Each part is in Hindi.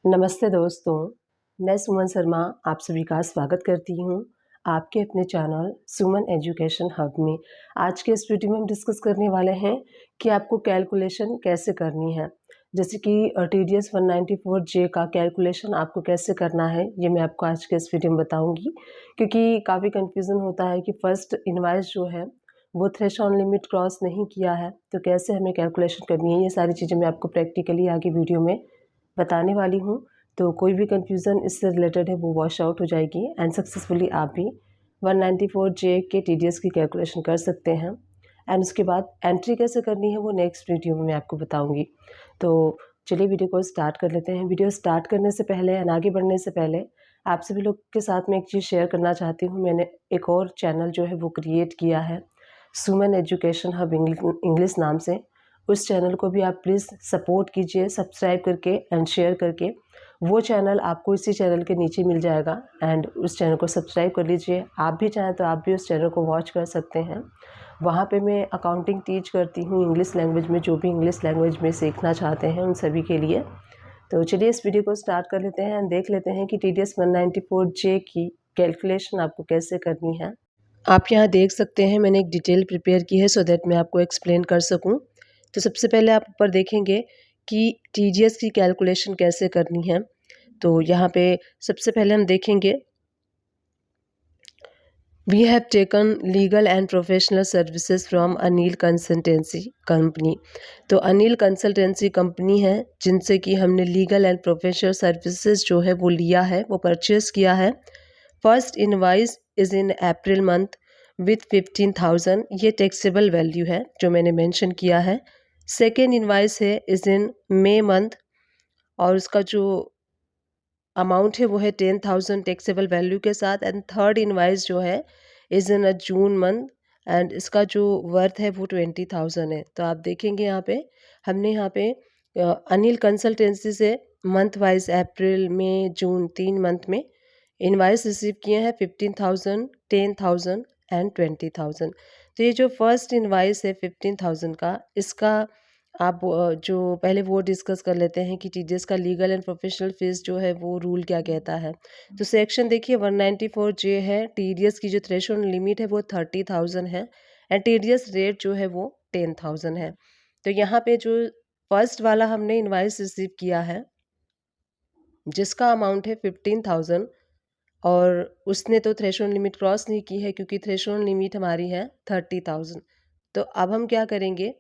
नमस्ते दोस्तों, मैं सुमन शर्मा आप सभी का स्वागत करती हूँ आपके अपने चैनल सुमन एजुकेशन हब में। आज के इस वीडियो में हम डिस्कस करने वाले हैं कि आपको कैलकुलेशन कैसे करनी है। जैसे कि TDS 194J का कैलकुलेशन आपको कैसे करना है, ये मैं आपको आज के इस वीडियो में बताऊँगी। क्योंकि काफ़ी कन्फ्यूज़न होता है कि फर्स्ट इनवॉइस जो है वो थ्रेशोल्ड लिमिट क्रॉस नहीं किया है, तो कैसे हमें कैलकुलेशन करनी है। ये सारी चीज़ें मैं आपको प्रैक्टिकली आगे वीडियो में बताने वाली हूँ। तो कोई भी कन्फ्यूज़न इससे रिलेटेड है वो वॉश आउट हो जाएगी एंड सक्सेसफुली आप भी 194J के TDS की कैलकुलेशन कर सकते हैं। एंड उसके बाद एंट्री कैसे करनी है वो नेक्स्ट वीडियो में मैं आपको बताऊँगी। तो चलिए वीडियो को स्टार्ट कर लेते हैं। वीडियो स्टार्ट करने से पहले एंड आगे बढ़ने से पहले आप सभी लोग के साथ में एक चीज़ शेयर करना चाहती हूँ। मैंने एक और चैनल जो है वो क्रिएट किया है, सुमन एजुकेशन हब इंग्लिश नाम से। उस चैनल को भी आप प्लीज़ सपोर्ट कीजिए सब्सक्राइब करके एंड शेयर करके। वो चैनल आपको इसी चैनल के नीचे मिल जाएगा एंड उस चैनल को सब्सक्राइब कर लीजिए। आप भी चाहें तो आप भी उस चैनल को वॉच कर सकते हैं। वहाँ पे मैं अकाउंटिंग टीच करती हूँ इंग्लिश लैंग्वेज में, जो भी इंग्लिश लैंग्वेज में सीखना चाहते हैं उन सभी के लिए। तो चलिए इस वीडियो को स्टार्ट कर लेते हैं एंड देख लेते हैं कि TDS 194J की कैलकुलेशन आपको कैसे करनी है। आप यहाँ देख सकते हैं मैंने एक डिटेल प्रिपेयर की है सो दैट मैं आपको एक्सप्लेन कर सकूँ। तो सबसे पहले आप ऊपर देखेंगे कि TDS की कैलकुलेशन कैसे करनी है। तो यहाँ पे सबसे पहले हम देखेंगे we have taken legal and professional services from Anil consultancy company. तो अनिल कंसल्टेंसी कंपनी है जिनसे कि हमने लीगल एंड प्रोफेशनल सर्विसेज जो है वो लिया है, वो परचेज किया है। First invoice is in April month with 15,000, ये टैक्सेबल वैल्यू है जो मैंने मेंशन किया है। सेकेंड इनवाइस है इज़ इन मे मंथ और उसका जो अमाउंट है वो है 10,000 टैक्सेबल वैल्यू के साथ। एंड थर्ड इनवाइस जो है is in a June month and इसका जो वर्थ है वो 20,000 है। तो आप देखेंगे यहाँ पे हमने यहाँ पे अनिल कंसल्टेंसी से मंथ वाइज अप्रैल मई जून 3 मंथ में इनवाइस रिसीव किए हैं 15,000, 10,000 एंड 20,000। तो ये जो फर्स्ट इनवाइस है 15,000 का, इसका आप जो पहले वो डिस्कस कर लेते हैं कि TDS का लीगल एंड प्रोफेशनल फीस जो है वो रूल क्या कहता है। तो सेक्शन देखिए 194J है। TDS की जो थ्रेशोल्ड लिमिट है वो 30,000 है एंड TDS रेट जो है वो 10,000 है। तो यहाँ पे जो फर्स्ट वाला हमने इनवाइस रिसीव किया है जिसका अमाउंट है 15,000 और उसने तो थ्रेशोल्ड लिमिट क्रॉस नहीं की है क्योंकि थ्रेशोल्ड लिमिट हमारी है 30,000। तो अब हम क्या करेंगे,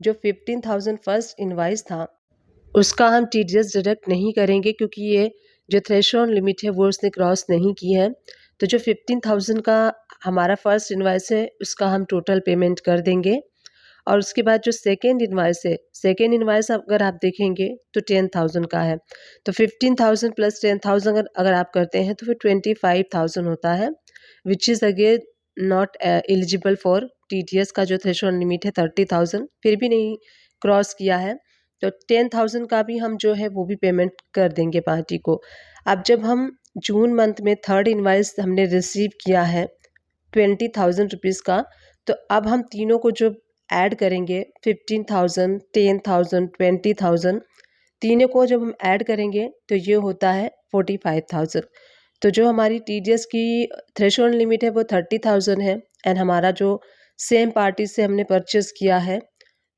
जो 15,000 फर्स्ट इनवाइस था उसका हम TDS डिडक्ट नहीं करेंगे क्योंकि ये जो थ्रेशोल्ड लिमिट है वो उसने क्रॉस नहीं की है। तो जो 15,000 का हमारा फर्स्ट इनवाइस है उसका हम टोटल पेमेंट कर देंगे। और उसके बाद जो सेकेंड इनवाइस है, सेकेंड इनवाइस अगर आप देखेंगे तो 10,000 का है। तो 15,000 प्लस 10,000 अगर आप करते हैं तो फिर 25,000 होता है, which is again not eligible for TDS का जो थ्रेशोल्ड लिमिट है 30,000 फिर भी नहीं क्रॉस किया है। तो 10,000 का भी हम जो है वो भी पेमेंट कर देंगे पार्टी को। अब जब हम जून मंथ में थर्ड इनवाइस हमने रिसीव किया है 20,000 रुपीज़ का, तो अब हम तीनों को जो ऐड करेंगे 15,000, 10,000, 20,000, तीनों को जब हम ऐड करेंगे तो ये होता है 45,000। तो जो हमारी TDS की थ्रेशोल्ड लिमिट है वो 30,000 है एंड हमारा जो सेम पार्टी से हमने परचेज़ किया है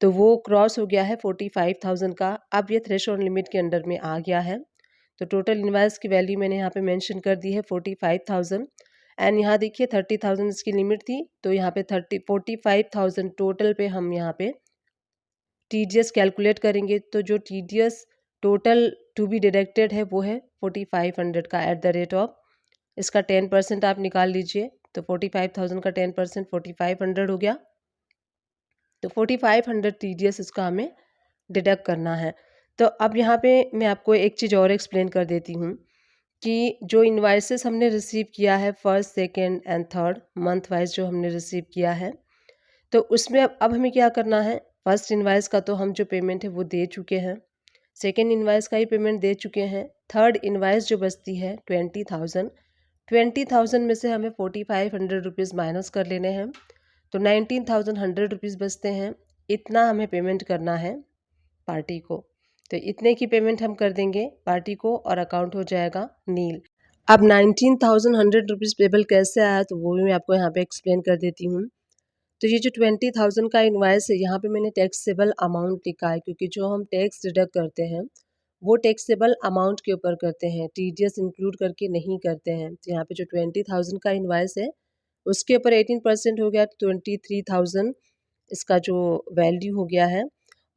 तो वो क्रॉस हो गया है 45,000 का। अब ये थ्रेशोल्ड लिमिट के अंडर में आ गया है। तो टोटल इनवॉइस की वैल्यू मैंने यहाँ पे मेंशन कर दी है 45,000 एंड यहाँ देखिए 30,000 इसकी लिमिट थी, तो यहाँ पे 45,000 टोटल पे हम यहाँ पे TDS कैलकुलेट करेंगे। तो जो TDS total to be deducted है वो है 4,500 का एट द रेट ऑफ, इसका 10% आप निकाल लीजिए। तो 45,000 का 10% 4,500 हो गया। तो 4,500 TDS इसका हमें डिडक्ट करना है। तो अब यहाँ पे मैं आपको एक चीज़ और एक्सप्लेन कर देती हूँ कि जो इनवाइसेस हमने रिसीव किया है first, second and third month wise जो हमने रिसीव किया है, तो उसमें अब हमें क्या करना है। फर्स्ट इनवाइस का तो हम जो पेमेंट है वो दे चुके हैं, सेकेंड इनवाइस का ही पेमेंट दे चुके हैं। थर्ड इनवाइस जो बचती है 20,000, 20,000 में से हमें 4,500 रुपीज़ माइनस कर लेने हैं। तो 19,100 रुपीज़ बचते हैं। इतना हमें पेमेंट करना है पार्टी को। तो इतने की पेमेंट हम कर देंगे पार्टी को और अकाउंट हो जाएगा नील। अब 19,100 रुपीज़ पेबल कैसे आया तो वो भी मैं आपको यहाँ पे एक्सप्लेन कर देती हूँ। तो ये जो 20,000 का इनवाइस है यहाँ पे मैंने टैक्सेबल अमाउंट लिखा है, क्योंकि जो हम टैक्स डिडक्ट करते हैं वो टैक्सेबल अमाउंट के ऊपर करते हैं, टीडीएस इंक्लूड करके नहीं करते हैं। तो यहाँ पे जो 20,000 का इनवाइस है उसके ऊपर 18% हो गया, तो 23,000 इसका जो वैल्यू हो गया है।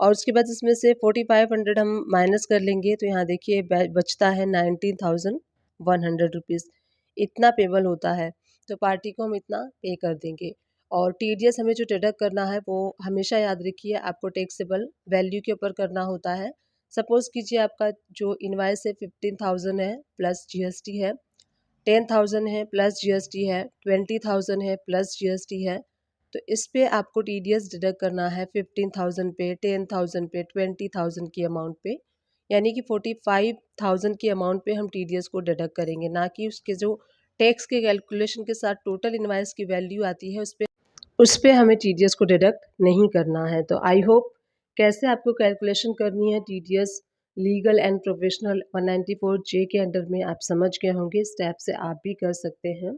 और उसके बाद इसमें से 4,500 हम माइनस कर लेंगे, तो यहाँ देखिए बचता है 19,100 रुपीज़। इतना पेबल होता है, तो पार्टी को हम इतना पे कर देंगे। और टीडीएस हमें जो डिडक्ट करना है वो हमेशा याद रखिए आपको टैक्सेबल वैल्यू के ऊपर करना होता है। सपोज़ कीजिए आपका जो इनवाइस है 15,000 है प्लस जीएसटी है, 10,000 है प्लस जीएसटी है, 20,000 है प्लस जीएसटी है। तो इस पे आपको टीडीएस डिडक्ट करना है 15,000 पे, 10,000 पे, 20,000 की अमाउंट पे, यानी कि 45,000 की अमाउंट पे हम टीडीएस को डिडक्ट करेंगे, ना कि उसके जो टैक्स के कैलकुलेशन के साथ टोटल इनवाइस की वैल्यू आती है उस पे हमें टीडीएस को डिडक्ट नहीं करना है। तो आई होप कैसे आपको कैलकुलेशन करनी है टीडीएस लीगल एंड प्रोफेशनल 194 जे के अंडर में आप समझ गए होंगे। स्टेप से आप भी कर सकते हैं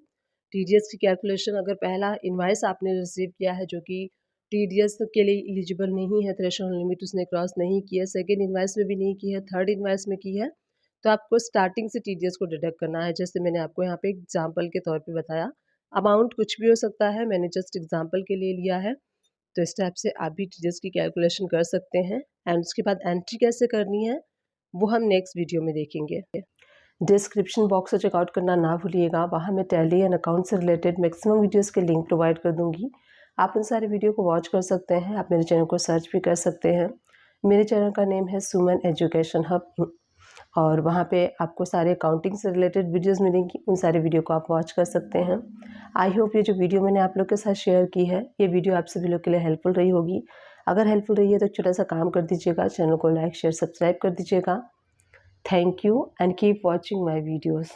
टीडीएस की कैलकुलेशन। अगर पहला इनवाइस आपने रिसीव किया है जो कि टीडीएस के लिए एलिजिबल नहीं है, थ्रेशोल्ड लिमिट उसने क्रॉस नहीं की है, सेकेंड इनवाइस में भी नहीं की है, थर्ड इनवाइस में की है, तो आपको स्टार्टिंग से टीडीएस को डिडक्ट करना है। जैसे मैंने आपको यहाँ पे एग्जाम्पल के तौर पे बताया, अमाउंट कुछ भी हो सकता है, मैंने जस्ट एग्जाम्पल के लिए लिया है। तो इस टाइप से आप भी टीडीएस की कैलकुलेशन कर सकते हैं। एंड उसके बाद एंट्री कैसे करनी है वो हम नेक्स्ट वीडियो में देखेंगे। डिस्क्रिप्शन बॉक्स से चेकआउट करना ना भूलिएगा, वहाँ मैं टैली एंड अकाउंट से रिलेटेड मैक्सिमम वीडियोस के लिंक प्रोवाइड कर दूँगी। आप उन सारे वीडियो को वॉच कर सकते हैं। आप मेरे चैनल को सर्च भी कर सकते हैं। मेरे चैनल का नेम है सुमन एजुकेशन हब, और वहाँ पे आपको सारे अकाउंटिंग से रिलेटेड वीडियोस मिलेंगी। उन सारे वीडियो को आप वॉच कर सकते हैं। आई होप ये जो वीडियो मैंने आप लोग के साथ शेयर की है, ये वीडियो आप सभी लोग के लिए हेल्पफुल रही होगी। अगर हेल्पफुल रही है तो छोटा सा काम कर दीजिएगा, चैनल को लाइक शेयर सब्सक्राइब कर दीजिएगा। Thank you and keep watching my videos.